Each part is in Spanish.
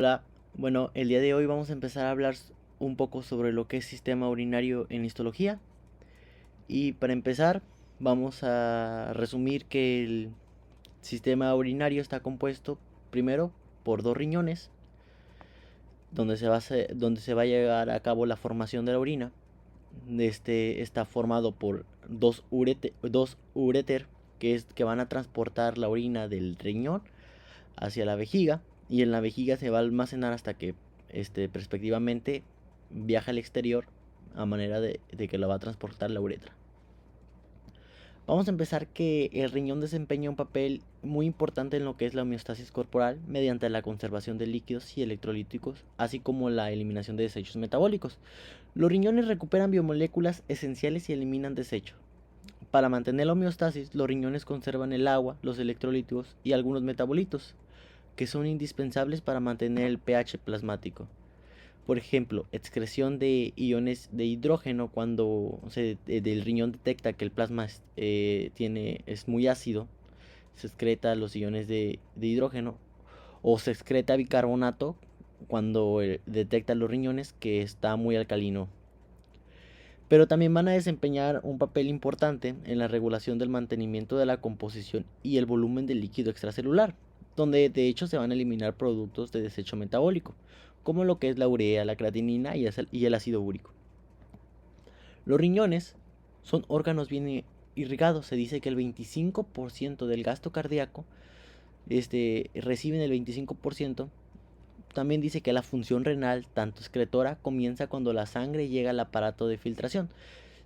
Hola, bueno, el día de hoy vamos a empezar a hablar un poco sobre lo que es sistema urinario en histología. Y para empezar, vamos a resumir que el sistema urinario está compuesto primero por dos riñones, donde se va a llevar a cabo la formación de la orina. Este está formado por dos uréter que van a transportar la orina del riñón hacia la vejiga, y en la vejiga se va a almacenar hasta que respectivamente viaja al exterior a manera de que lo va a transportar la uretra. Vamos a empezar que el riñón desempeña un papel muy importante en lo que es la homeostasis corporal mediante la conservación de líquidos y electrolíticos, así como la eliminación de desechos metabólicos. Los riñones recuperan biomoléculas esenciales y eliminan desechos. Para mantener la homeostasis, los riñones conservan el agua, los electrolitos y algunos metabolitos, que son indispensables para mantener el pH plasmático. Por ejemplo, excreción de iones de hidrógeno cuando del riñón detecta que el plasma es muy ácido, se excreta los iones de hidrógeno, o se excreta bicarbonato cuando detecta los riñones que está muy alcalino. Pero también van a desempeñar un papel importante en la regulación del mantenimiento de la composición y el volumen del líquido extracelular, donde de hecho se van a eliminar productos de desecho metabólico, como lo que es la urea, la creatinina y el ácido úrico. Los riñones son órganos bien irrigados. Se dice que el 25% del gasto cardíaco reciben el 25%. También dice que la función renal, tanto excretora, comienza cuando la sangre llega al aparato de filtración.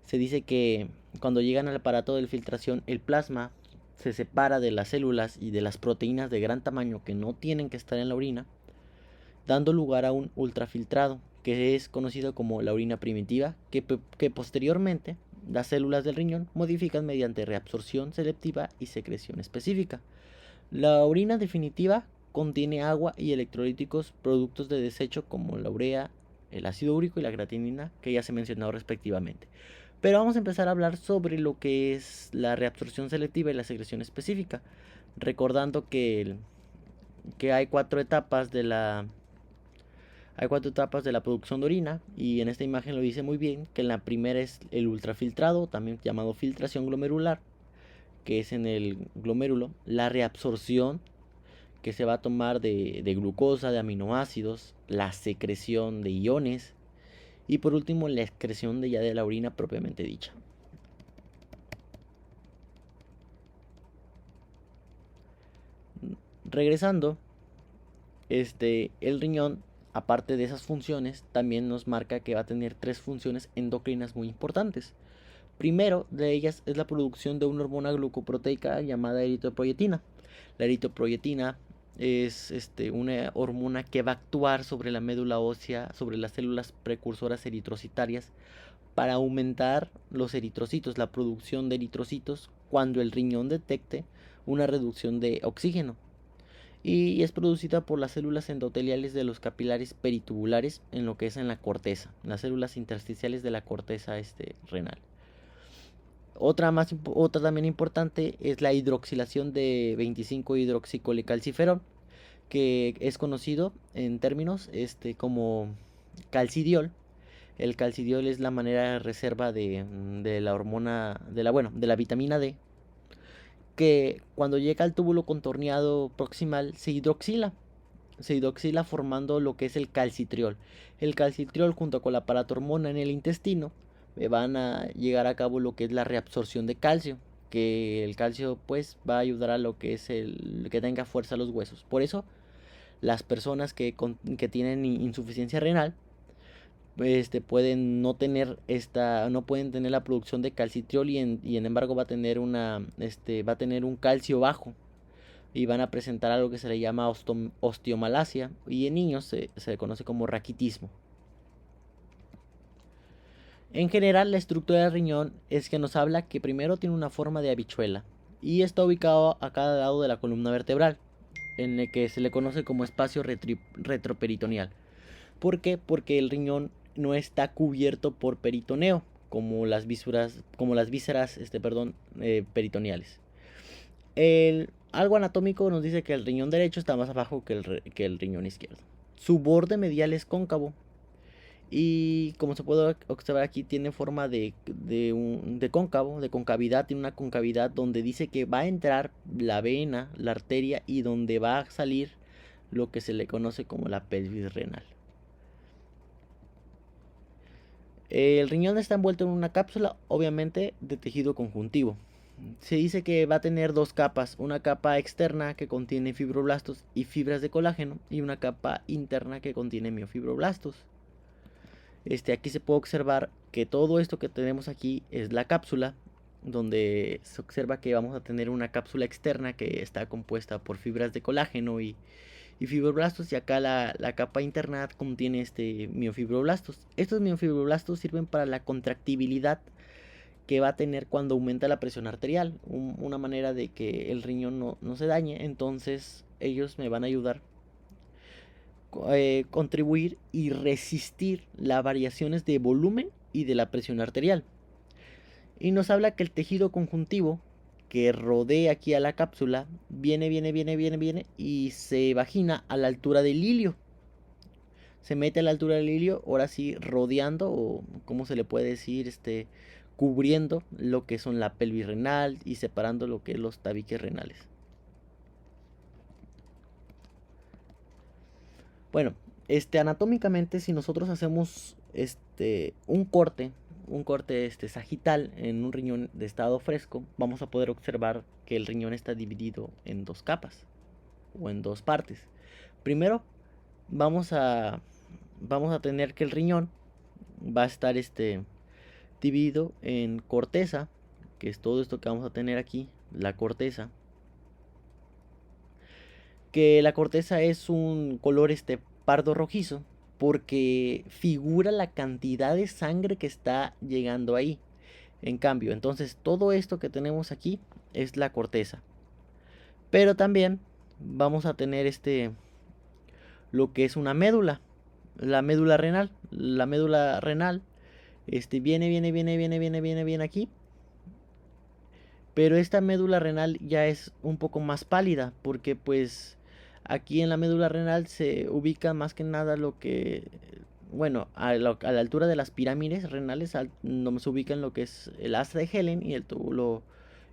Se dice que cuando llegan al aparato de filtración, el plasma se separa de las células y de las proteínas de gran tamaño que no tienen que estar en la orina, dando lugar a un ultrafiltrado, que es conocido como la orina primitiva, que posteriormente las células del riñón modifican mediante reabsorción selectiva y secreción específica. La orina definitiva contiene agua y electrolíticos productos de desecho como la urea, el ácido úrico y la creatinina, que ya se mencionó respectivamente. Pero vamos a empezar a hablar sobre lo que es la reabsorción selectiva y la secreción específica, recordando que hay cuatro etapas de la producción de orina, y en esta imagen lo dice muy bien, que la primera es el ultrafiltrado, también llamado filtración glomerular, que es en el glomérulo, la reabsorción, que se va a tomar de glucosa, de aminoácidos, la secreción de iones, y por último la excreción de ya de la orina propiamente dicha. Regresando, el riñón, aparte de esas funciones, también nos marca que va a tener tres funciones endocrinas muy importantes. Primero de ellas es la producción de una hormona glucoproteica llamada eritropoyetina. La eritropoyetina es una hormona que va a actuar sobre la médula ósea, sobre las células precursoras eritrocitarias, para aumentar los eritrocitos, la producción de eritrocitos, cuando el riñón detecte una reducción de oxígeno. Y es producida por las células endoteliales de los capilares peritubulares, en lo que es en la corteza, las células intersticiales de la corteza renal. Otra también importante es la hidroxilación de 25-hidroxicolecalciferol, que es conocido en términos como calcidiol. El calcidiol es la manera de reserva de la hormona, de la vitamina D, que cuando llega al túbulo contorneado proximal se hidroxila formando lo que es el calcitriol. El calcitriol, junto con la paratormona en el intestino, van a llegar a cabo lo que es la reabsorción de calcio, que el calcio pues va a ayudar a lo que es el que tenga fuerza los huesos. Por eso las personas que tienen insuficiencia renal pueden no pueden tener la producción de calcitriol, y en embargo va a tener un calcio bajo, y van a presentar algo que se le llama osteomalacia, y en niños se conoce como raquitismo. En general, la estructura del riñón es que nos habla que primero tiene una forma de habichuela y está ubicado a cada lado de la columna vertebral, en el que se le conoce como espacio retroperitoneal. ¿Por qué? Porque el riñón no está cubierto por peritoneo, como las vísceras peritoneales. Algo anatómico nos dice que el riñón derecho está más abajo que el riñón izquierdo. Su borde medial es cóncavo. Y como se puede observar aquí, tiene forma de cóncavo, de concavidad. Tiene una concavidad donde dice que va a entrar la vena, la arteria, y donde va a salir lo que se le conoce como la pelvis renal. El riñón está envuelto en una cápsula, obviamente de tejido conjuntivo. Se dice que va a tener dos capas, una capa externa que contiene fibroblastos y fibras de colágeno, y una capa interna que contiene miofibroblastos. Aquí se puede observar que todo esto que tenemos aquí es la cápsula, donde se observa que vamos a tener una cápsula externa que está compuesta por fibras de colágeno y fibroblastos, y acá la capa interna contiene miofibroblastos. Estos miofibroblastos sirven para la contractibilidad que va a tener cuando aumenta la presión arterial, una manera de que el riñón no se dañe. Entonces ellos me van a ayudar contribuir y resistir las variaciones de volumen y de la presión arterial. Y nos habla que el tejido conjuntivo que rodea aquí a la cápsula viene y se vagina a la altura del ilio. Se mete a la altura del ilio, ahora sí rodeando, o como se le puede decir, cubriendo lo que son la pelvis renal y separando lo que es los tabiques renales. Bueno, anatómicamente, si nosotros hacemos un corte sagital en un riñón de estado fresco, vamos a poder observar que el riñón está dividido en dos capas o en dos partes. Primero, vamos a tener que el riñón va a estar dividido en corteza, que es todo esto que vamos a tener aquí, la corteza. Que la corteza es un color pardo rojizo porque figura la cantidad de sangre que está llegando ahí. En cambio, entonces todo esto que tenemos aquí es la corteza. Pero también vamos a tener lo que es una médula, la médula renal. La médula renal viene aquí. Pero esta médula renal ya es un poco más pálida porque pues aquí en la médula renal se ubica más que nada lo que, bueno, a la altura de las pirámides renales, donde se ubican lo que es el asa de Helen y el túbulo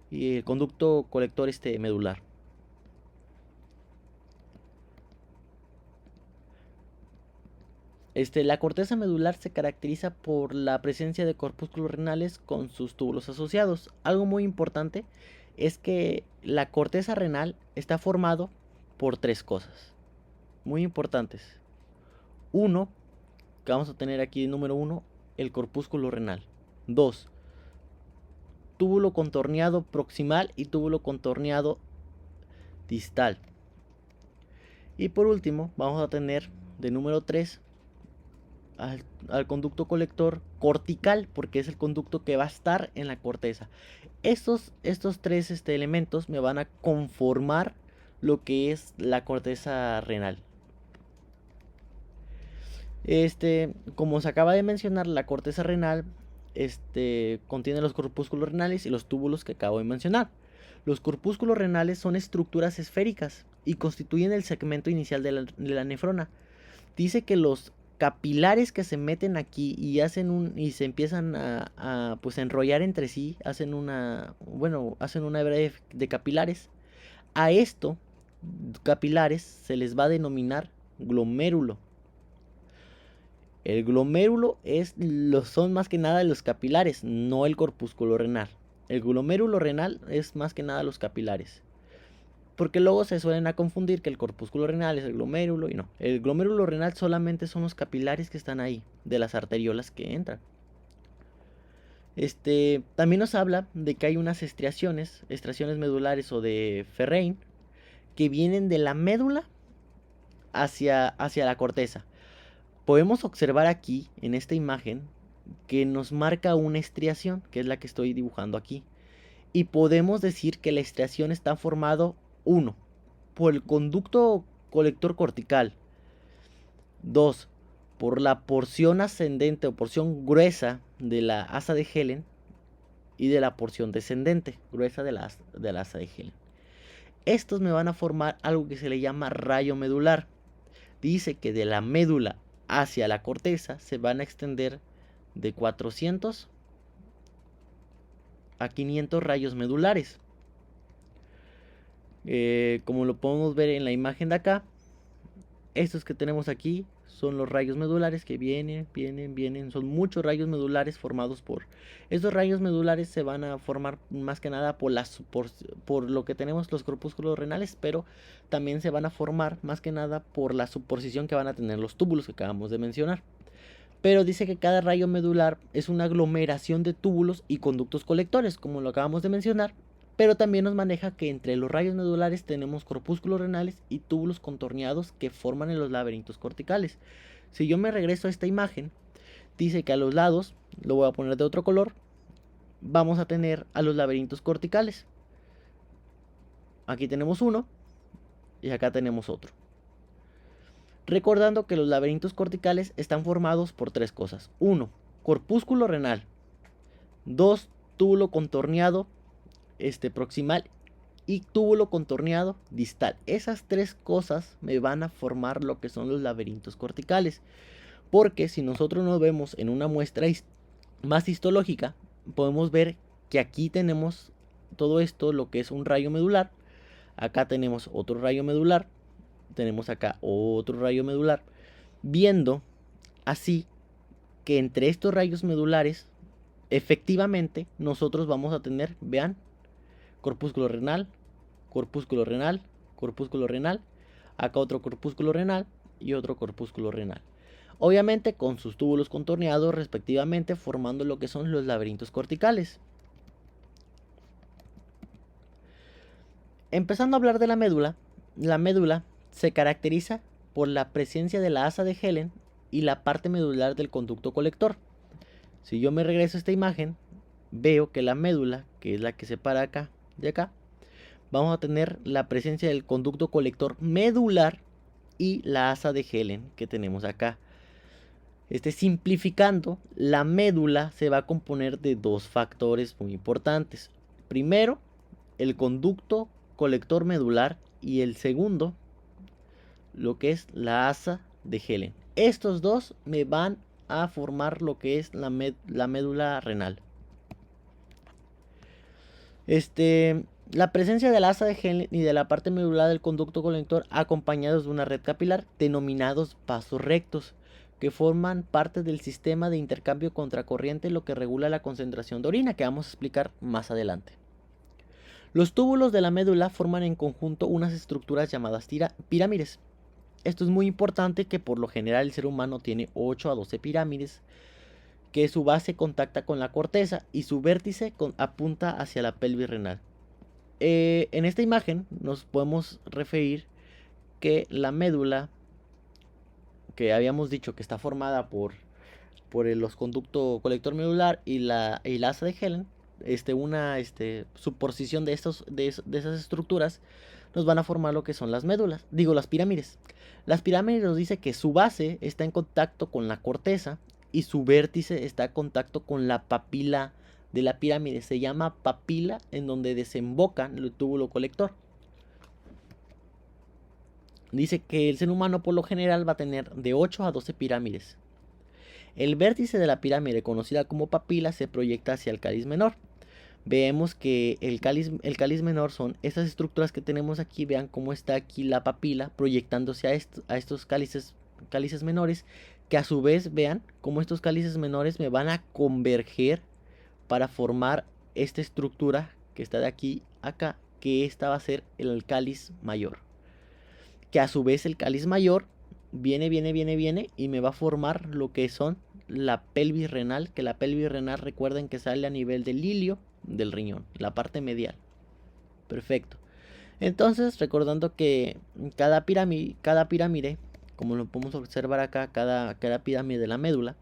y el conducto colector medular. La corteza medular se caracteriza por la presencia de corpúsculos renales con sus túbulos asociados. Algo muy importante es que la corteza renal está formado por tres cosas muy importantes. Uno, que vamos a tener aquí número 1, el corpúsculo renal. 2, túbulo contorneado proximal y túbulo contorneado distal. Y por último, vamos a tener de número 3 al conducto colector cortical, porque es el conducto que va a estar en la corteza. Estos tres elementos me van a conformar lo que es la corteza renal. Como se acaba de mencionar, la corteza renal contiene los corpúsculos renales y los túbulos que acabo de mencionar. Los corpúsculos renales son estructuras esféricas y constituyen el segmento inicial de la nefrona. Dice que los capilares que se meten aquí y se empiezan a enrollar entre sí, hacen una hebra de capilares. A esto, capilares, se les va a denominar glomérulo. El glomérulo son más que nada los capilares, no el corpúsculo renal. El glomérulo renal es más que nada los capilares. Porque luego se suelen a confundir que el corpúsculo renal es el glomérulo y no. El glomérulo renal solamente son los capilares que están ahí, de las arteriolas que entran. También nos habla de que hay unas estriaciones medulares o de Ferrein, que vienen de la médula hacia la corteza. Podemos observar aquí, en esta imagen, que nos marca una estriación, que es la que estoy dibujando aquí. Y podemos decir que la estriación está formado, 1, por el conducto colector cortical. 2, por la porción ascendente o porción gruesa de la asa de Helen. Y de la porción descendente, gruesa de la asa de Helen. Estos me van a formar algo que se le llama rayo medular. dice que de la médula hacia la corteza se van a extender de 400 a 500 rayos medulares. Como lo podemos ver en la imagen de acá, estos que tenemos aquí son los rayos medulares que vienen. Son muchos rayos medulares formados por... Estos rayos medulares se van a formar más que nada por lo que tenemos los corpúsculos renales, pero también se van a formar más que nada por la superposición que van a tener los túbulos que acabamos de mencionar. Pero dice que cada rayo medular es una aglomeración de túbulos y conductos colectores, como lo acabamos de mencionar. Pero también nos maneja que entre los rayos medulares tenemos corpúsculos renales y túbulos contorneados que forman en los laberintos corticales. Si yo me regreso a esta imagen, dice que a los lados, lo voy a poner de otro color, vamos a tener a los laberintos corticales. Aquí tenemos uno y acá tenemos otro. Recordando que los laberintos corticales están formados por tres cosas. 1. Corpúsculo renal. 2. Túbulo contorneado proximal y túbulo contorneado distal. Esas tres cosas me van a formar lo que son los laberintos corticales. Porque si nosotros nos vemos en una muestra más histológica, podemos ver que aquí tenemos todo esto, lo que es un rayo medular. Acá tenemos otro rayo medular. Tenemos acá otro rayo medular. Viendo así que entre estos rayos medulares, efectivamente, nosotros vamos a tener, vean, corpúsculo renal, corpúsculo renal, corpúsculo renal, acá otro corpúsculo renal y otro corpúsculo renal. Obviamente con sus túbulos contorneados respectivamente, formando lo que son los laberintos corticales. Empezando a hablar de la médula se caracteriza por la presencia de la asa de Helen y la parte medular del conducto colector. Si yo me regreso a esta imagen, veo que la médula, que es la que separa acá de acá, vamos a tener la presencia del conducto colector medular y la asa de Helen que tenemos acá. Simplificando, la médula se va a componer de dos factores muy importantes. Primero, el conducto colector medular y el segundo, lo que es la asa de Helen. Estos dos me van a formar lo que es la médula renal. La presencia del asa de Helen y de la parte medular del conducto colector acompañados de una red capilar denominados vasos rectos que forman parte del sistema de intercambio contracorriente, lo que regula la concentración de orina, que vamos a explicar más adelante. Los túbulos de la médula forman en conjunto unas estructuras llamadas pirámides. Esto es muy importante, que por lo general el ser humano tiene 8 a 12 pirámides, que su base contacta con la corteza y su vértice apunta hacia la pelvis renal. En esta imagen nos podemos referir que la médula, que habíamos dicho que está formada por los conducto colector medular y la asa de Helen, una subposición de esas estructuras nos van a formar lo que son las pirámides. Las pirámides nos dice que su base está en contacto con la corteza y su vértice está en contacto con la papila de la pirámide. Se llama papila en donde desembocan el túbulo colector. Dice que el ser humano por lo general va a tener de 8 a 12 pirámides. El vértice de la pirámide, conocida como papila, se proyecta hacia el cáliz menor. Vemos que el cáliz menor son estas estructuras que tenemos aquí. Vean cómo está aquí la papila proyectándose a estos cálices menores, que a su vez vean cómo estos cálices menores me van a converger para formar esta estructura que está de aquí a acá, que esta va a ser el cáliz mayor, que a su vez el cáliz mayor viene y me va a formar lo que son la pelvis renal, que la pelvis renal, recuerden que sale a nivel del ilio del riñón, la parte medial. Perfecto. Entonces, recordando que cada pirámide, como lo podemos observar acá, cada pirámide de la médula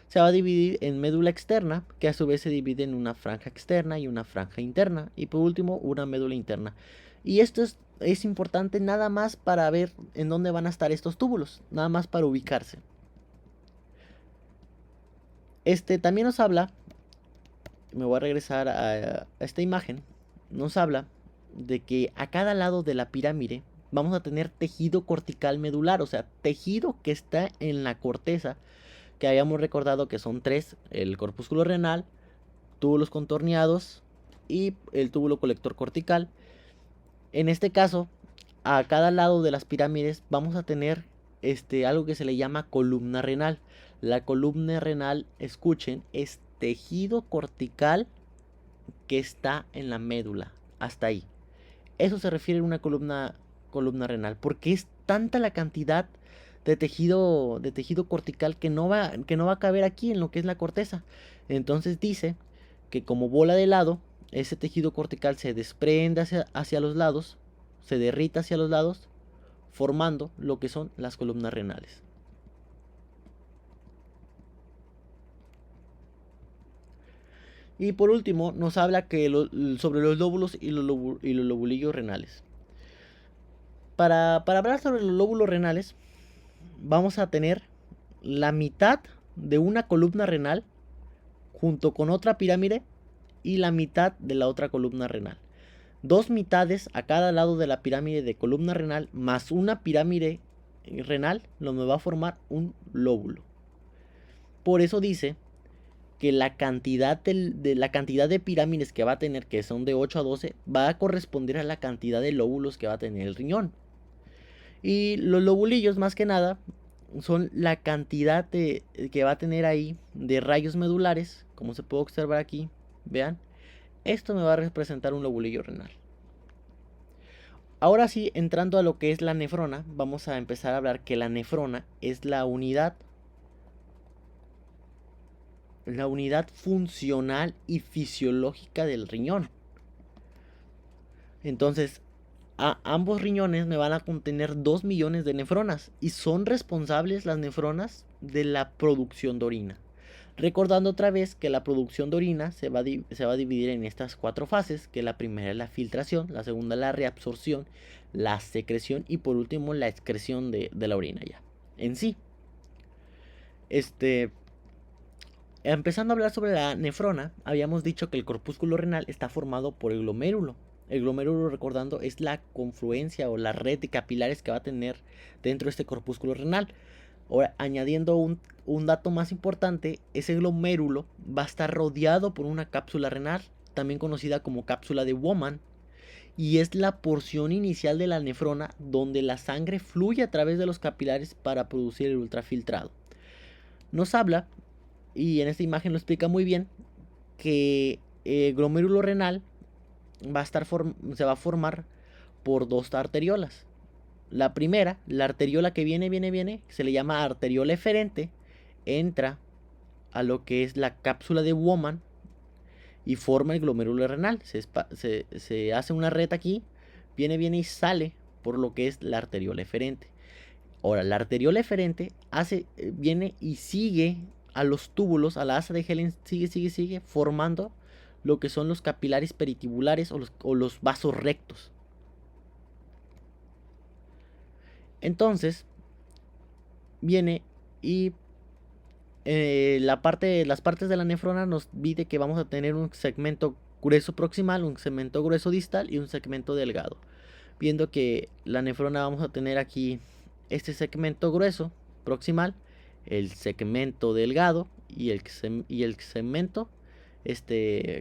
se va a dividir en médula externa, que a su vez se divide en una franja externa y una franja interna, y por último una médula interna. Y esto es importante nada más para ver en dónde van a estar estos túbulos, nada más para ubicarse. También nos habla, me voy a regresar a esta imagen, nos habla de que a cada lado de la pirámide vamos a tener tejido cortical medular, o sea, tejido que está en la corteza, que habíamos recordado que son tres: el corpúsculo renal, túbulos contorneados y el túbulo colector cortical. En este caso, a cada lado de las pirámides vamos a tener algo que se le llama columna renal. La columna renal, escuchen, es tejido cortical que está en la médula. Hasta ahí. Eso se refiere a una columna renal. Porque es tanta la cantidad de tejido cortical que no va a caber aquí en lo que es la corteza. Entonces dice que como bola de helado, ese tejido cortical se desprende hacia los lados, se derrita hacia los lados, formando lo que son las columnas renales. Y por último nos habla sobre los lóbulos y los lobulillos renales. Para hablar sobre los lóbulos renales, vamos a tener la mitad de una columna renal junto con otra pirámide y la mitad de la otra columna renal. Dos mitades a cada lado de la pirámide de columna renal más una pirámide renal, lo me va a formar un lóbulo. Por eso dice que la cantidad de pirámides que va a tener, que son de 8 a 12, va a corresponder a la cantidad de lóbulos que va a tener el riñón. Y los lobulillos, más que nada, son la cantidad que va a tener ahí de rayos medulares, como se puede observar aquí. Vean, esto me va a representar un lobulillo renal. Ahora sí, entrando a lo que es la nefrona, vamos a empezar a hablar que la nefrona es la unidad funcional y fisiológica del riñón. Entonces, ambos riñones me van a contener 2 millones de nefronas y son responsables las nefronas de la producción de orina. Recordando otra vez que la producción de orina se va a dividir en estas 4 fases, que la primera es la filtración, la segunda la reabsorción, la secreción y por último la excreción de la orina ya en sí. Empezando a hablar sobre la nefrona, habíamos dicho que el corpúsculo renal está formado por el glomérulo. El glomérulo, recordando, es la confluencia o la red de capilares que va a tener dentro de este corpúsculo renal. Ahora, añadiendo un dato más importante, ese glomérulo va a estar rodeado por una cápsula renal, también conocida como cápsula de Bowman, y es la porción inicial de la nefrona donde la sangre fluye a través de los capilares para producir el ultrafiltrado. Nos habla, y en esta imagen lo explica muy bien, que el glomérulo renal se va a formar por 2 arteriolas. La primera, la arteriola que viene, se le llama arteriola eferente, entra a lo que es la cápsula de Bowman y forma el glomérulo renal. Se hace una red aquí, viene y sale por lo que es la arteriola eferente. Ahora, la arteriola eferente viene y sigue a los túbulos, a la asa de Helen, sigue, formando lo que son los capilares peritubulares o los vasos rectos. Entonces, viene y las partes de la nefrona nos pide que vamos a tener un segmento grueso proximal, un segmento grueso distal y un segmento delgado. Viendo que la nefrona vamos a tener aquí este segmento grueso proximal, el segmento delgado y el segmento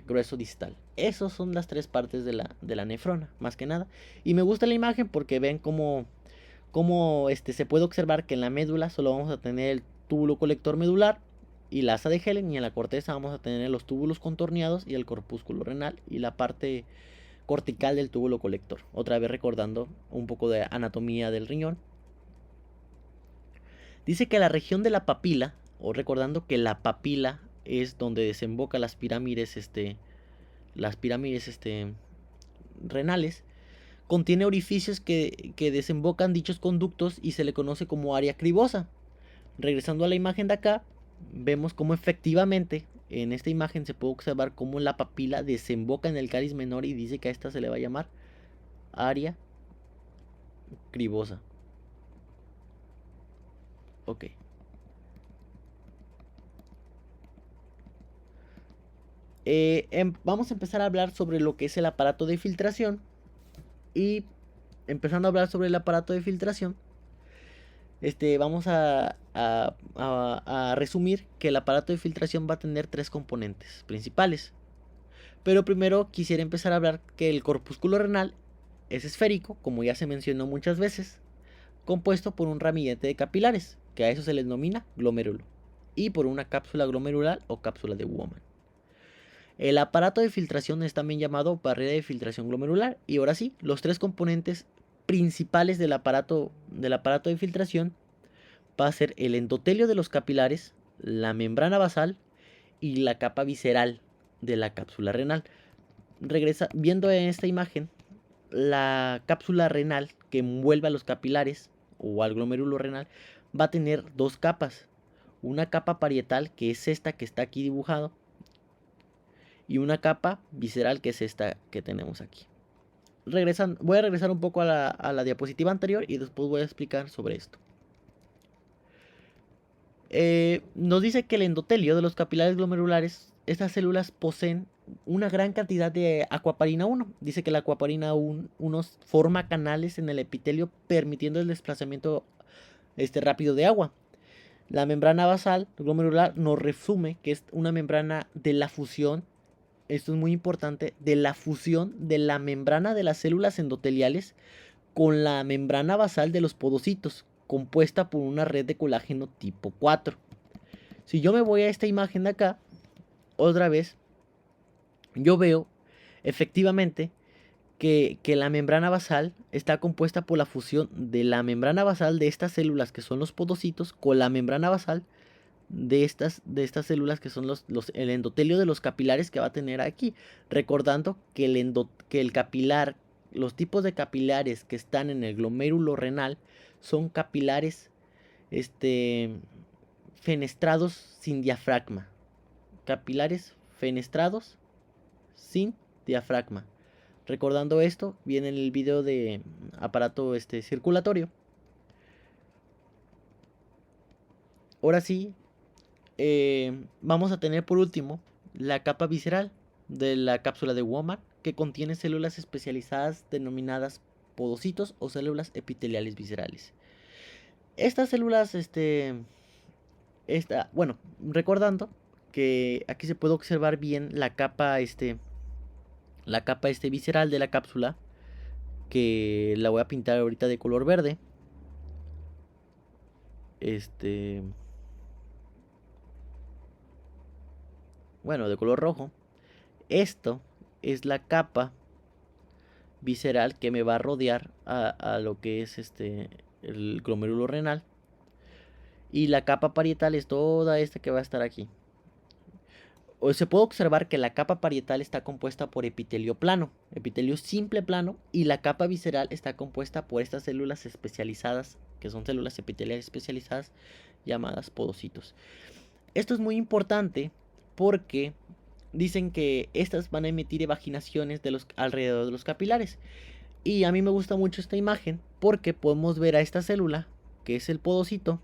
grueso distal. Esas son las 3 partes de la nefrona, más que nada. Y me gusta la imagen porque ven cómo se puede observar que en la médula solo vamos a tener el túbulo colector medular y la asa de Helen, y en la corteza vamos a tener los túbulos contorneados y el corpúsculo renal y la parte cortical del túbulo colector. Otra vez recordando un poco de anatomía del riñón. Dice que la región de la papila, o recordando que la papila es donde desemboca las pirámides renales, contiene orificios que desembocan dichos conductos y se le conoce como área cribosa. Regresando a la imagen de acá, vemos cómo efectivamente en esta imagen se puede observar cómo la papila desemboca en el cáliz menor y dice que a esta se le va a llamar área cribosa. Ok. Vamos a empezar a hablar sobre lo que es el aparato de filtración. Y empezando a hablar sobre el aparato de filtración, vamos a resumir que el aparato de filtración va a tener tres componentes principales. Pero primero quisiera empezar a hablar que el corpúsculo renal es esférico, como ya se mencionó muchas veces, compuesto por un ramillete de capilares, que a eso se les denomina glomérulo, y por una cápsula glomerular o cápsula de Bowman. El aparato de filtración es también llamado barrera de filtración glomerular. Y ahora sí, los tres componentes principales del aparato de filtración va a ser el endotelio de los capilares, la membrana basal y la capa visceral de la cápsula renal. Viendo en esta imagen, la cápsula renal que envuelve a los capilares o al glomérulo renal va a tener dos capas. Una capa parietal, que es esta que está aquí dibujado, y una capa visceral, que es esta que tenemos aquí. Voy a regresar un poco a la diapositiva anterior y después voy a explicar sobre esto. Nos dice que el endotelio de los capilares glomerulares, estas células poseen una gran cantidad de aquaparina 1. Dice que la aquaparina 1 forma canales en el epitelio, permitiendo el desplazamiento rápido de agua. La membrana basal glomerular nos resume que es una membrana de la fusión, esto es muy importante, de la fusión de la membrana de las células endoteliales con la membrana basal de los podocitos, compuesta por una red de colágeno tipo 4. Si yo me voy a esta imagen de acá, otra vez, yo veo efectivamente que la membrana basal está compuesta por la fusión de la membrana basal de estas células que son los podocitos con la membrana basal de estas células que son el endotelio de los capilares que va a tener aquí. Recordando que el capilar, los tipos de capilares que están en el glomérulo renal son capilares fenestrados sin diafragma. Capilares fenestrados sin diafragma. Recordando esto, viene en el video de aparato circulatorio. Ahora sí, vamos a tener por último la capa visceral de la cápsula de Bowman, que contiene células especializadas denominadas podocitos o células epiteliales viscerales. Estas células, bueno, recordando que aquí se puede observar bien la capa visceral de la cápsula, que la voy a pintar ahorita de color verde. Bueno, de color rojo. Esto es la capa visceral que me va a rodear a lo que es el glomérulo renal. Y la capa parietal es toda esta que va a estar aquí. Se puede observar que la capa parietal está compuesta por epitelio plano, epitelio simple plano, y la capa visceral está compuesta por estas células especializadas, que son células epiteliales especializadas, llamadas podocitos. Esto es muy importante porque dicen que estas van a emitir evaginaciones alrededor de los capilares. Y a mí me gusta mucho esta imagen porque podemos ver a esta célula, que es el podocito.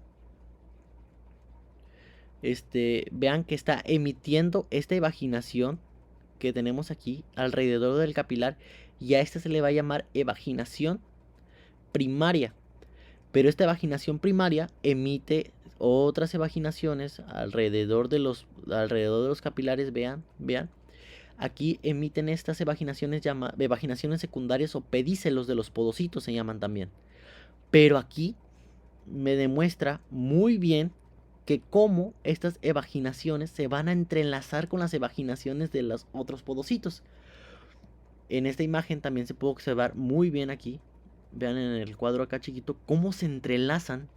Vean que está emitiendo esta evaginación que tenemos aquí alrededor del capilar, y a esta se le va a llamar evaginación primaria. Pero esta evaginación primaria emite otras evaginaciones alrededor de los capilares. Vean. Aquí emiten estas evaginaciones secundarias o pedícelos de los podocitos, se llaman también. Pero aquí me demuestra muy bien que cómo estas evaginaciones se van a entrelazar con las evaginaciones de los otros podocitos. En esta imagen también se puede observar muy bien aquí. Vean en el cuadro acá chiquito cómo se entrelazan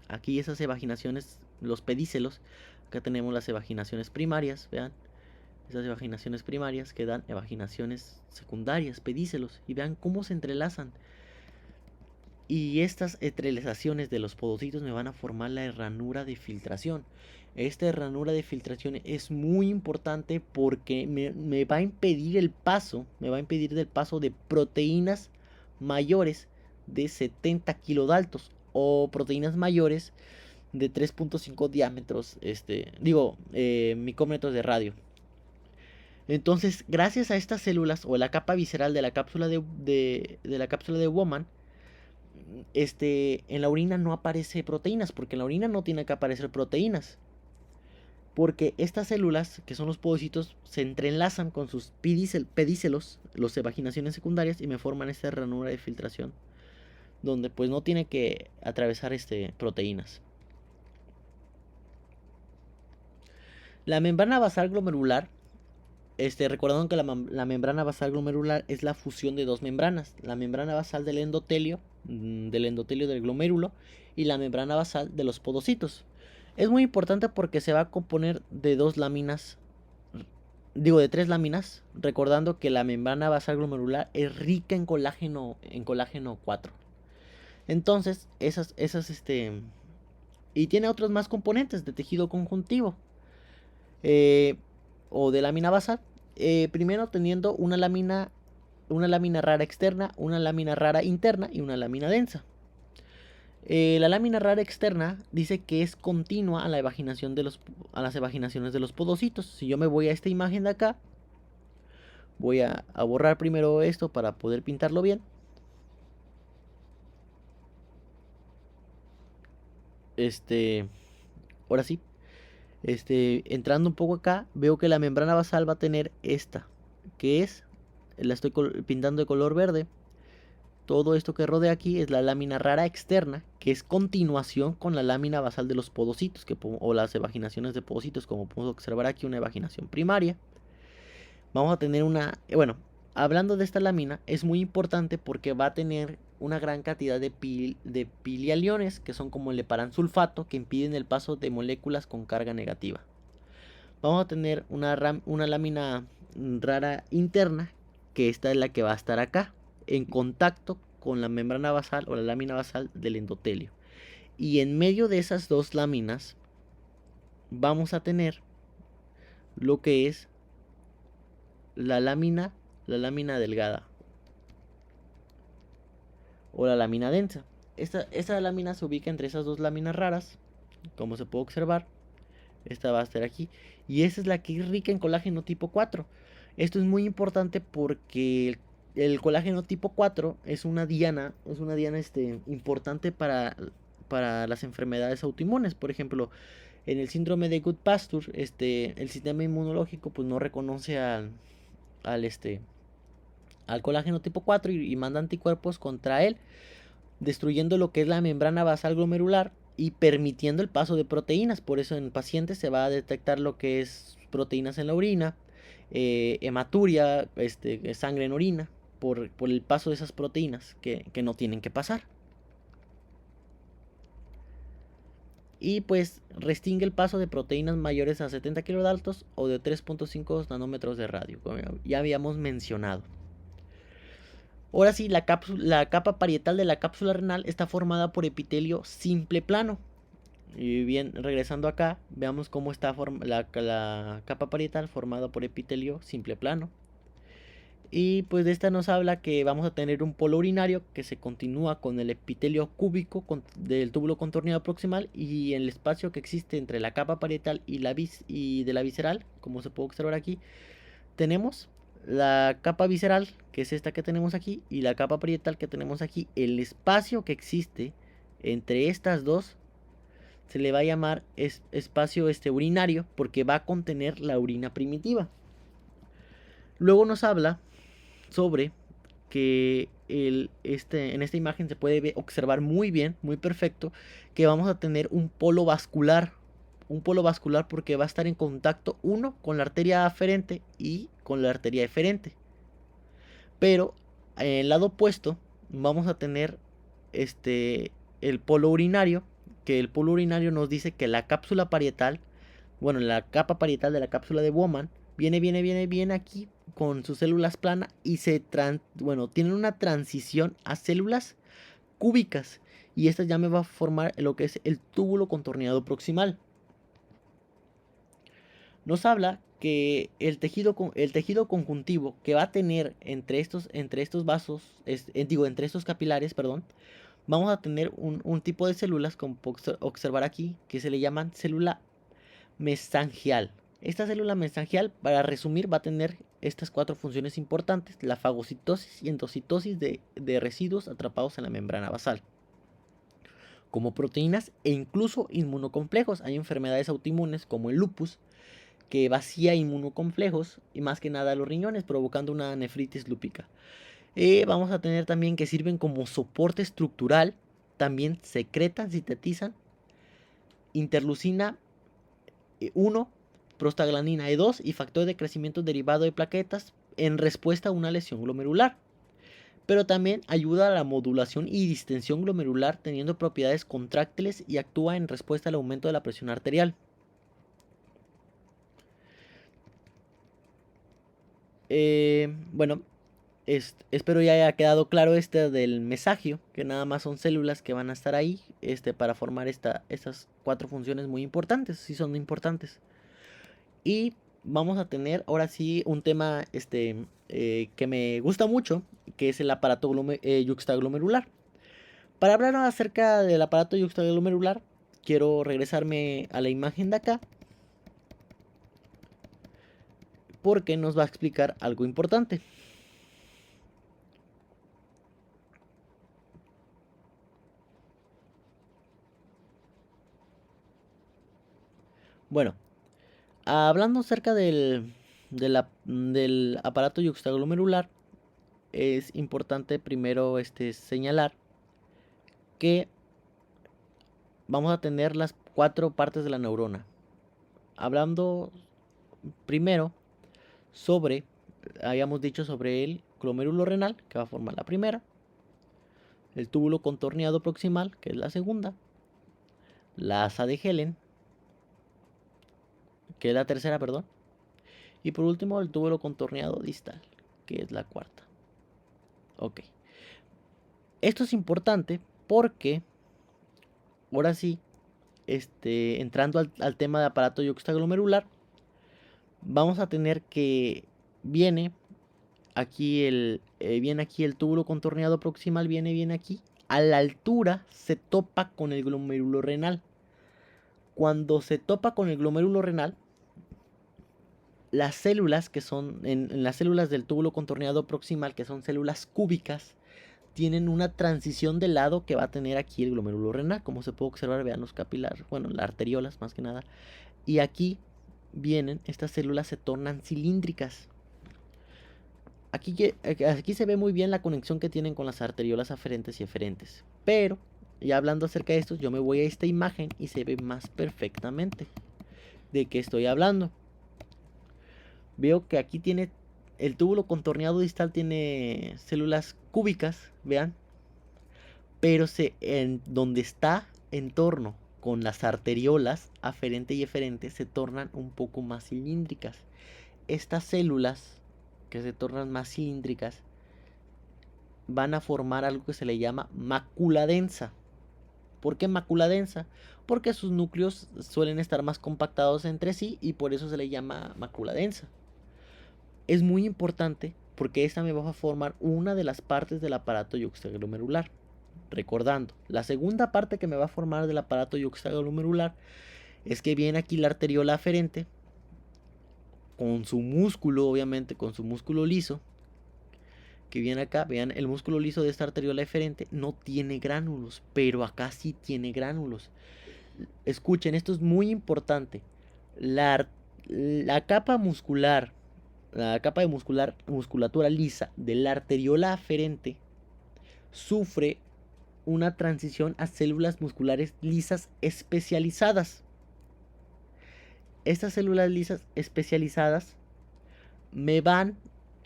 aquí esas evaginaciones, los pedícelos. Acá tenemos las evaginaciones primarias, vean. Esas evaginaciones primarias que dan evaginaciones secundarias, pedícelos. Y vean cómo se entrelazan. Y estas entrelazaciones de los podocitos me van a formar la ranura de filtración. Esta ranura de filtración es muy importante porque me va a impedir el paso de proteínas mayores de 70 kilodaltos o proteínas mayores de 3.5 diámetros, micrómetros de radio. Entonces, gracias a estas células o la capa visceral de la cápsula de la cápsula de Bowman, en la orina no aparece proteínas, porque en la orina no tiene que aparecer proteínas. Porque estas células, que son los podocitos, se entrelazan con sus pedícelos, los evaginaciones secundarias, y me forman esta ranura de filtración, donde pues no tiene que atravesar proteínas. La membrana basal glomerular, recordando que la membrana basal glomerular es la fusión de dos membranas, la membrana basal del endotelio del glomérulo, y la membrana basal de los podocitos. Es muy importante porque se va a componer de de 3 láminas, recordando que la membrana basal glomerular es rica en colágeno 4. Entonces, y tiene otros más componentes de tejido conjuntivo o de lámina basal. Primero teniendo una lámina rara externa, una lámina rara interna y una lámina densa. La lámina rara externa dice que es continua a las evaginaciones de los podocitos. Si yo me voy a esta imagen de acá, voy a borrar primero esto para poder pintarlo bien. Ahora sí. Entrando un poco acá, veo que la membrana basal va a tener esta, que es, la estoy pintando de color verde. Todo esto que rodea aquí es la lámina rara externa, que es continuación con la lámina basal de los podocitos, o las evaginaciones de podocitos, como podemos observar aquí, una evaginación primaria. Vamos a tener bueno, hablando de esta lámina, es muy importante porque va a tener una gran cantidad de pilialiones, que son como el heparansulfato, que impiden el paso de moléculas con carga negativa. Vamos a tener una lámina rara interna, que esta es la que va a estar acá, en contacto con la membrana basal o la lámina basal del endotelio. Y en medio de esas dos láminas vamos a tener lo que es la lámina delgada o la lámina densa. Esta lámina se ubica entre esas dos láminas raras, como se puede observar. Esta va a estar aquí. Y esa es la que es rica en colágeno tipo 4. Esto es muy importante porque el colágeno tipo 4 es una diana importante para las enfermedades autoinmunes. Por ejemplo, en el síndrome de Goodpasture, el sistema inmunológico pues no reconoce al colágeno tipo 4 y manda anticuerpos contra él, destruyendo lo que es la membrana basal glomerular y permitiendo el paso de proteínas. Por eso en pacientes se va a detectar lo que es proteínas en la orina, hematuria, sangre en orina, por el paso de esas proteínas que no tienen que pasar. Y pues restringe el paso de proteínas mayores a 70 kilodaltos o de 3.5 nanómetros de radio, como ya habíamos mencionado. Ahora sí, la capa parietal de la cápsula renal está formada por epitelio simple plano. Y bien, regresando acá, veamos cómo está la capa parietal formada por epitelio simple plano. Y pues de esta nos habla que vamos a tener un polo urinario que se continúa con el epitelio cúbico del túbulo contorneado proximal, y el espacio que existe entre la capa parietal y de la visceral, como se puede observar aquí, tenemos la capa visceral, que es esta que tenemos aquí, y la capa parietal que tenemos aquí. El espacio que existe entre estas dos se le va a llamar espacio urinario, porque va a contener la orina primitiva. Luego nos habla sobre que en esta imagen se puede observar muy bien, muy perfecto, que vamos a tener un polo vascular. Un polo vascular porque va a estar en contacto uno con la arteria aferente y con la arteria eferente. Pero en el lado opuesto vamos a tener el polo urinario, que el polo urinario nos dice que la cápsula parietal, bueno, la capa parietal de la cápsula de Bowman viene aquí con sus células planas y tienen una transición a células cúbicas, y esta ya me va a formar lo que es el túbulo contorneado proximal. Nos habla que el tejido conjuntivo que va a tener entre estos vasos, entre estos capilares, perdón, vamos a tener un tipo de células, como observar aquí, que se le llaman célula mesangial. Esta célula mesangial, para resumir, va a tener estas 4 funciones importantes: la fagocitosis y endocitosis de residuos atrapados en la membrana basal, como proteínas e incluso inmunocomplejos. Hay enfermedades autoinmunes como el lupus, que vacía inmunocomplejos y más que nada los riñones, provocando una nefritis lúpica. Vamos a tener también que sirven como soporte estructural, también secretan, sintetizan interleucina 1, prostaglandina E2 y factor de crecimiento derivado de plaquetas en respuesta a una lesión glomerular. Pero también ayuda a la modulación y distensión glomerular, teniendo propiedades contráctiles, y actúa en respuesta al aumento de la presión arterial. Bueno, espero ya haya quedado claro del mesagio, que nada más son células que van a estar ahí para formar estas 4 funciones muy importantes, sí son importantes. Y vamos a tener ahora sí un tema que me gusta mucho, que es el aparato yuxtaglomerular. Para hablar acerca del aparato yuxtaglomerular, quiero regresarme a la imagen de acá, porque nos va a explicar algo importante. Bueno, hablando acerca del aparato yuxtaglomerular, es importante primero señalar que vamos a tener las 4 partes de la neurona. Hablando primero habíamos dicho sobre el glomérulo renal, que va a formar la primera, el túbulo contorneado proximal, que es la segunda, la asa de Helen, que es la tercera, perdón, y por último el túbulo contorneado distal, que es la cuarta. Ok. Esto es importante porque, ahora sí, entrando al tema de aparato yuxtaglomerular, vamos a tener que viene aquí el túbulo contorneado proximal, viene aquí. A la altura se topa con el glomérulo renal. Cuando se topa con el glomérulo renal, las células que son en las células del túbulo contorneado proximal, que son células cúbicas, tienen una transición de lado que va a tener aquí el glomérulo renal, como se puede observar, vean los capilares, bueno, las arteriolas más que nada. Y aquí estas células se tornan cilíndricas. Aquí se ve muy bien la conexión que tienen con las arteriolas aferentes y eferentes. Pero, ya hablando acerca de esto, yo me voy a esta imagen y se ve más perfectamente de qué estoy hablando. Veo que aquí tiene el túbulo contorneado distal, tiene células cúbicas, vean. Pero en donde está en torno con las arteriolas aferente y eferente se tornan un poco más cilíndricas. Estas células que se tornan más cilíndricas van a formar algo que se le llama mácula densa. ¿Por qué mácula densa? Porque sus núcleos suelen estar más compactados entre sí y por eso se le llama mácula densa. Es muy importante porque esta me va a formar una de las partes del aparato yuxtaglomerular. Recordando, la segunda parte que me va a formar del aparato yuxtaglomerular es que viene aquí la arteriola aferente con su músculo, obviamente con su músculo liso, que viene acá. Vean, el músculo liso de esta arteriola eferente no tiene gránulos, pero acá sí tiene gránulos. Escuchen, esto es muy importante. La capa muscular, la capa de musculatura lisa de la arteriola aferente sufre una transición a células musculares lisas especializadas. Estas células lisas especializadas me van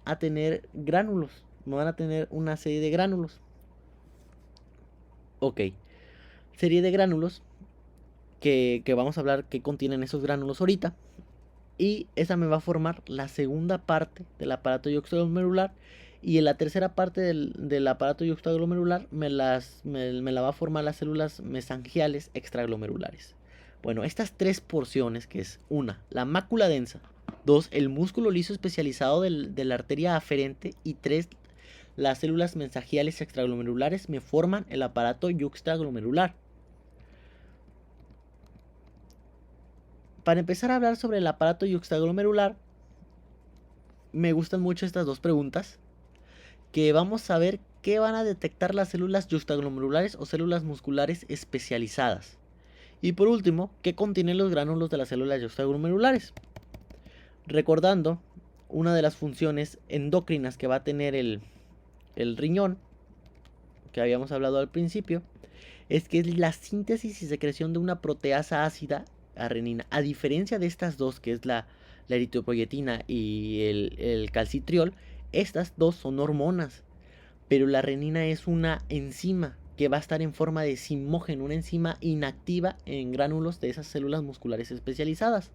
a tener gránulos, me van a tener una serie de gránulos. Ok, serie de gránulos que vamos a hablar que contienen esos gránulos ahorita. Y esa me va a formar la segunda parte del aparato yuxtaglomerular. Y en la tercera parte del aparato yuxtaglomerular me la va a formar las células mesangiales extraglomerulares. Bueno, estas 3 porciones, que es una, la mácula densa; 2, el músculo liso especializado de la arteria aferente; y 3, las células mesangiales extraglomerulares, me forman el aparato yuxtaglomerular. para empezar a hablar sobre el aparato yuxtaglomerular, me gustan mucho estas dos preguntas, que vamos a ver qué van a detectar las células yuxtaglomerulares o células musculares especializadas. Y por último, qué contienen los gránulos de las células yuxtaglomerulares. Recordando, una de las funciones endocrinas que va a tener el riñón, que habíamos hablado al principio, es que es la síntesis y secreción de una proteasa ácida, la renina. A diferencia de estas dos, que es la eritropoyetina y el calcitriol, estas dos son hormonas, pero la renina es una enzima que va a estar en forma de simógeno, una enzima inactiva en gránulos de esas células musculares especializadas.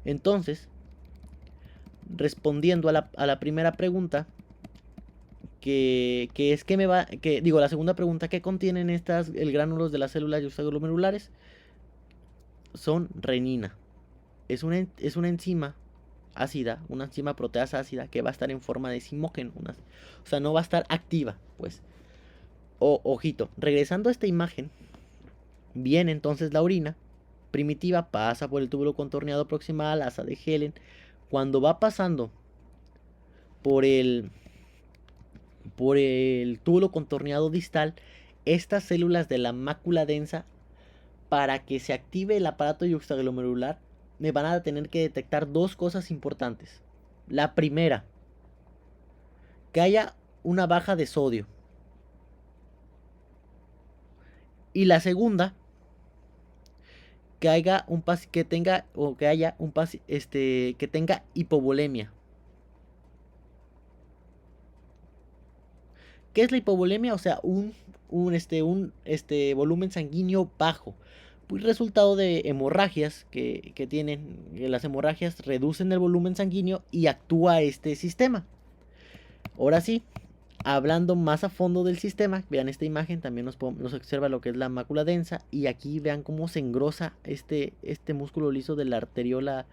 Entonces, respondiendo a la primera pregunta, la segunda pregunta, ¿qué contienen el gránulos de las células yuxtaglomerulares? Son renina. Es una enzima ácida, una enzima proteasa ácida que va a estar en forma de simógeno, o sea, no va a estar activa, pues. Ojito, regresando a esta imagen, viene entonces la orina primitiva, pasa por el túbulo contorneado proximal, asa de Helen. Cuando va pasando por el túbulo contorneado distal, estas células de la mácula densa, para que se active el aparato yuxtaglomerular, me van a tener que detectar dos cosas importantes. La primera, que haya una baja de sodio. Y la segunda, que haya que tenga hipovolemia. ¿Qué es la hipovolemia? O sea, un volumen sanguíneo bajo. Pues resultado de hemorragias que las hemorragias reducen el volumen sanguíneo y actúa este sistema. Ahora sí, hablando más a fondo del sistema, vean esta imagen, también nos observa lo que es la mácula densa, y aquí vean cómo se engrosa este músculo liso de la arteriola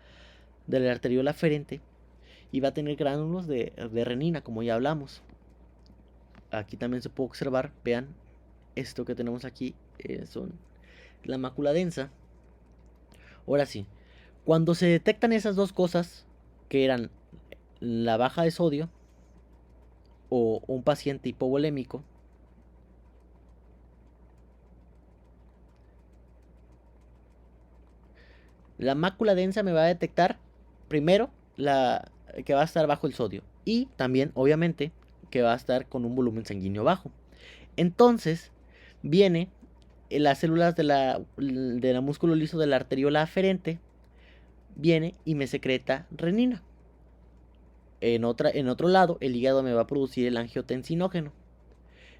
aferente, y va a tener gránulos de renina, como ya hablamos. Aquí también se puede observar, vean, esto que tenemos aquí son la mácula densa. Ahora sí, cuando se detectan esas dos cosas, que eran la baja de sodio o un paciente hipovolémico, la mácula densa me va a detectar primero que va a estar bajo el sodio, y también obviamente que va a estar con un volumen sanguíneo bajo. Entonces viene las células de la músculo liso de la arteriola aferente, viene y me secreta renina. En otro lado, el hígado me va a producir el angiotensinógeno.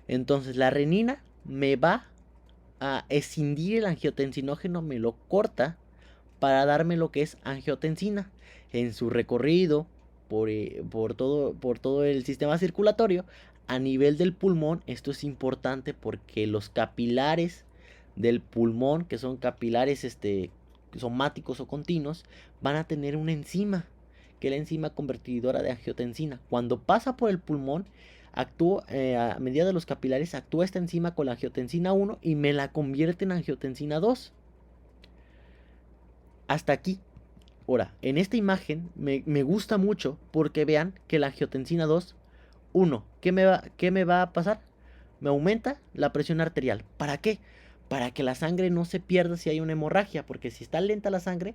Entonces la renina me va a escindir el angiotensinógeno, me lo corta para darme lo que es angiotensina. En su recorrido por todo el sistema circulatorio, a nivel del pulmón, esto es importante porque los capilares del pulmón, que son capilares somáticos o continuos, van a tener una enzima, que es la enzima convertidora de angiotensina. Cuando pasa por el pulmón, a medida de los capilares, actúa esta enzima con la angiotensina 1 y me la convierte en angiotensina 2. Hasta aquí. Ahora, en esta imagen me gusta mucho porque vean que la angiotensina 2, 1, ¿qué me va a pasar? Me aumenta la presión arterial. ¿Para qué? Para que la sangre no se pierda si hay una hemorragia, porque si está lenta la sangre,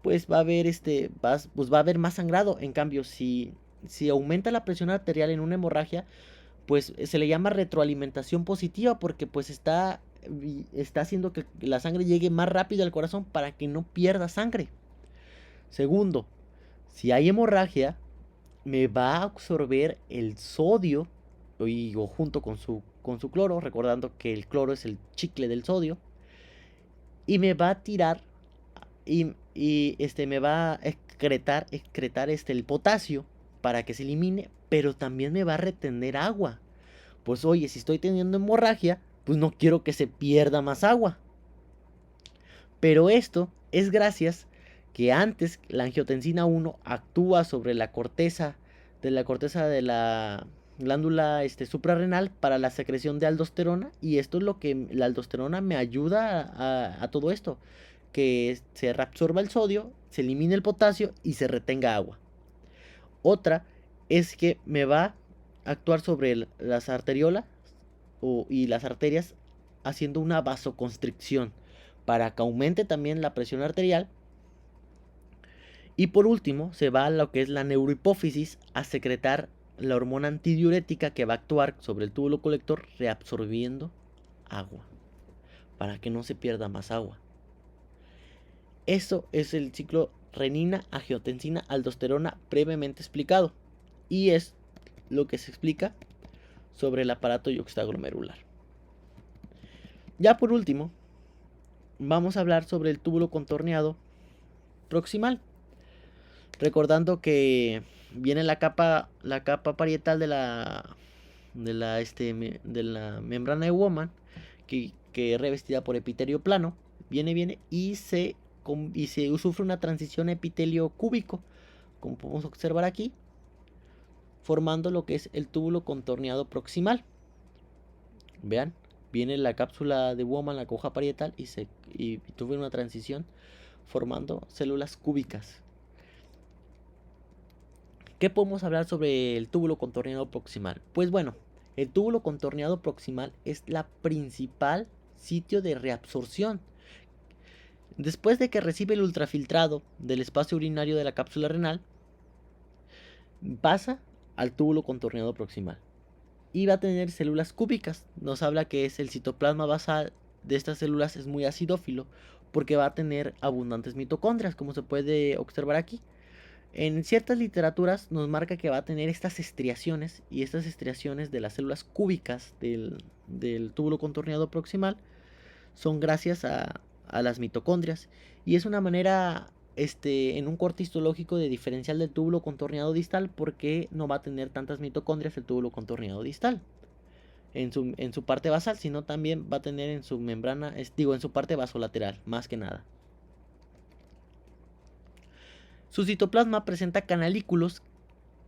pues va a haber va a haber más sangrado. En cambio, si aumenta la presión arterial en una hemorragia, pues se le llama retroalimentación positiva, porque pues está haciendo que la sangre llegue más rápido al corazón para que no pierda sangre. Segundo, si hay hemorragia, me va a absorber el sodio junto con su cloro, recordando que el cloro es el chicle del sodio, y me va a tirar y me va a excretar el potasio para que se elimine, pero también me va a retener agua. Pues oye, si estoy teniendo hemorragia, pues no quiero que se pierda más agua. Pero esto es gracias que antes la angiotensina 1 actúa sobre la corteza de la glándula suprarrenal para la secreción de aldosterona, y esto es lo que la aldosterona me ayuda a todo esto, que se reabsorba el sodio, se elimine el potasio y se retenga agua. Otra es que me va a actuar sobre las arteriolas y las arterias haciendo una vasoconstricción para que aumente también la presión arterial. Y por último se va a lo que es la neurohipófisis a secretar la hormona antidiurética que va a actuar sobre el túbulo colector reabsorbiendo agua para que no se pierda más agua. Eso es el ciclo renina, angiotensina, aldosterona previamente explicado y es lo que se explica sobre el aparato yuxtaglomerular. Ya por último, vamos a hablar sobre el túbulo contorneado proximal. Recordando que viene la capa parietal de la membrana de Woman, que es revestida por epitelio plano, viene y se sufre una transición epitelio cúbico, como podemos observar aquí, formando lo que es el túbulo contorneado proximal. Vean, viene la cápsula de Woman, la hoja parietal, y tuve una transición formando células cúbicas. ¿Qué podemos hablar sobre el túbulo contorneado proximal? Pues bueno, el túbulo contorneado proximal es la principal sitio de reabsorción. Después de que recibe el ultrafiltrado del espacio urinario de la cápsula renal, pasa al túbulo contorneado proximal y va a tener células cúbicas. Nos habla que es el citoplasma basal de estas células es muy acidófilo porque va a tener abundantes mitocondrias, como se puede observar aquí. En ciertas literaturas nos marca que va a tener estas estriaciones, y estas estriaciones de las células cúbicas del túbulo contorneado proximal son gracias a las mitocondrias, y es una manera en un corte histológico de diferencial del túbulo contorneado distal, porque no va a tener tantas mitocondrias el túbulo contorneado distal en su parte basal, sino también va a tener en su membrana, en su parte vasolateral, más que nada. Su citoplasma presenta canalículos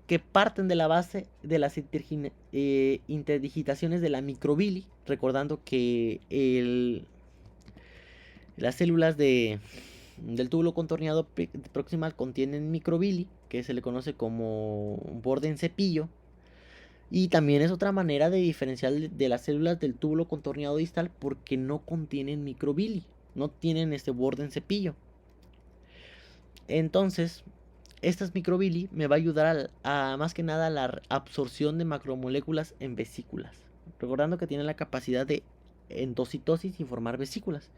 que parten de la base de las interdigitaciones de la microvili, recordando que las células del túbulo contorneado proximal contienen microvili, que se le conoce como borde en cepillo, y también es otra manera de diferenciar de las células del túbulo contorneado distal porque no contienen microvili, no tienen este borde en cepillo. Entonces, estas microvili me va a ayudar a más que nada a la absorción de macromoléculas en vesículas, recordando que tiene la capacidad de endocitosis y formar vesículas.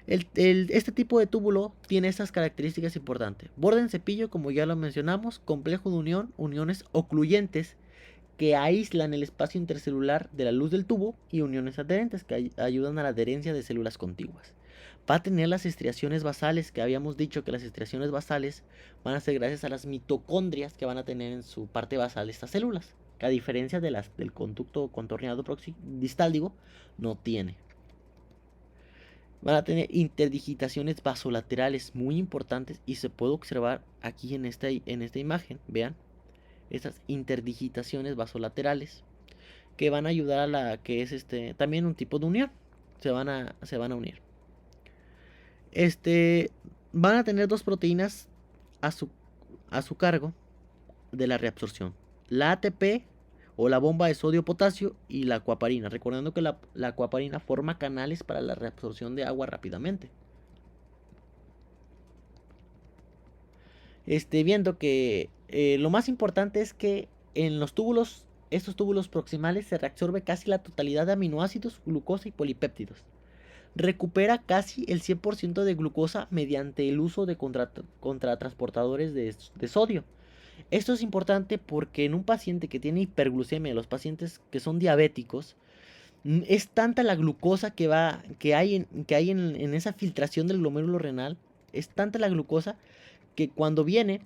Este tipo de túbulo tiene estas características importantes: borde en cepillo, como ya lo mencionamos, complejo de unión, uniones ocluyentes que aíslan el espacio intercelular de la luz del tubo, y uniones adherentes que ayudan a la adherencia de células contiguas. Va a tener las estriaciones basales, que habíamos dicho que las estriaciones basales van a ser gracias a las mitocondrias que van a tener en su parte basal estas células, que a diferencia de las del conducto contorneado distal, no tiene. Van a tener interdigitaciones vasolaterales muy importantes, y se puede observar aquí en esta imagen, vean, estas interdigitaciones vasolaterales que van a ayudar a la que es también un tipo de unión, se van a unir. Van a tener dos proteínas a su cargo de la reabsorción: la ATP, o la bomba de sodio-potasio, y la acuaparina, recordando que la acuaparina forma canales para la reabsorción de agua rápidamente. Viendo que lo más importante es que en estos túbulos proximales se reabsorbe casi la totalidad de aminoácidos, glucosa y polipéptidos. Recupera casi el 100% de glucosa mediante el uso de contratransportadores de sodio. Esto es importante porque en un paciente que tiene hiperglucemia, los pacientes que son diabéticos, es tanta la glucosa que hay en esa filtración del glomérulo renal, es tanta la glucosa que cuando viene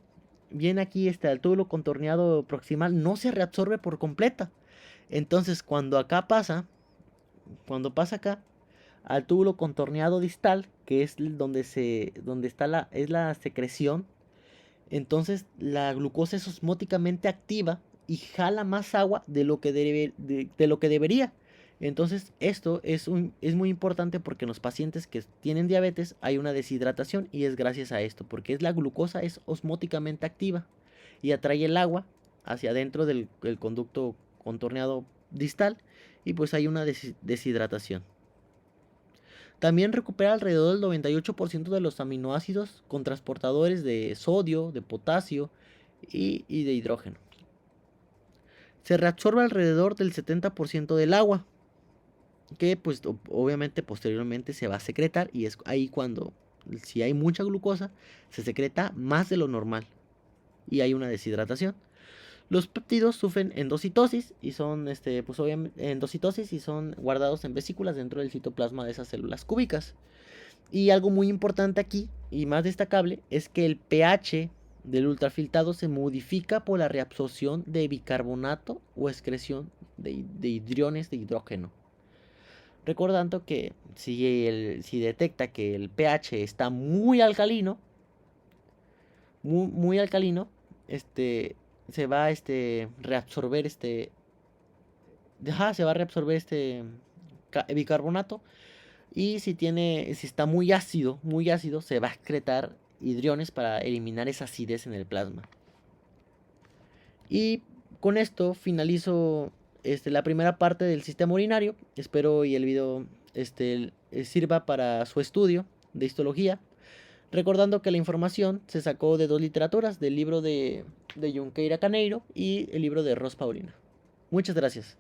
aquí al túbulo contorneado proximal, no se reabsorbe por completa. Entonces cuando pasa acá al túbulo contorneado distal, que es donde está la secreción, entonces la glucosa es osmóticamente activa y jala más agua de lo que debería. Entonces, esto es muy importante porque en los pacientes que tienen diabetes hay una deshidratación y es gracias a esto, porque la glucosa es osmóticamente activa y atrae el agua hacia adentro del conducto contorneado distal y pues hay una deshidratación. También recupera alrededor del 98% de los aminoácidos con transportadores de sodio, de potasio y de hidrógeno. Se reabsorbe alrededor del 70% del agua, que pues obviamente posteriormente se va a secretar y es ahí cuando, si hay mucha glucosa, se secreta más de lo normal y hay una deshidratación. Los péptidos sufren endocitosis y son, pues obviamente, endocitosis y son guardados en vesículas dentro del citoplasma de esas células cúbicas. Y algo muy importante aquí y más destacable es que el pH del ultrafiltrado se modifica por la reabsorción de bicarbonato o excreción de hidriones de hidrógeno. Recordando que si detecta que el pH está muy alcalino, muy alcalino, se va a reabsorber se va a reabsorber bicarbonato. Y si está muy ácido, se va a excretar hidriones para eliminar esa acidez en el plasma. Y con esto finalizo la primera parte del sistema urinario. Espero y el video sirva para su estudio de histología. Recordando que la información se sacó de dos literaturas, del libro de Junqueira Caneiro y el libro de Ros Paulina. Muchas gracias.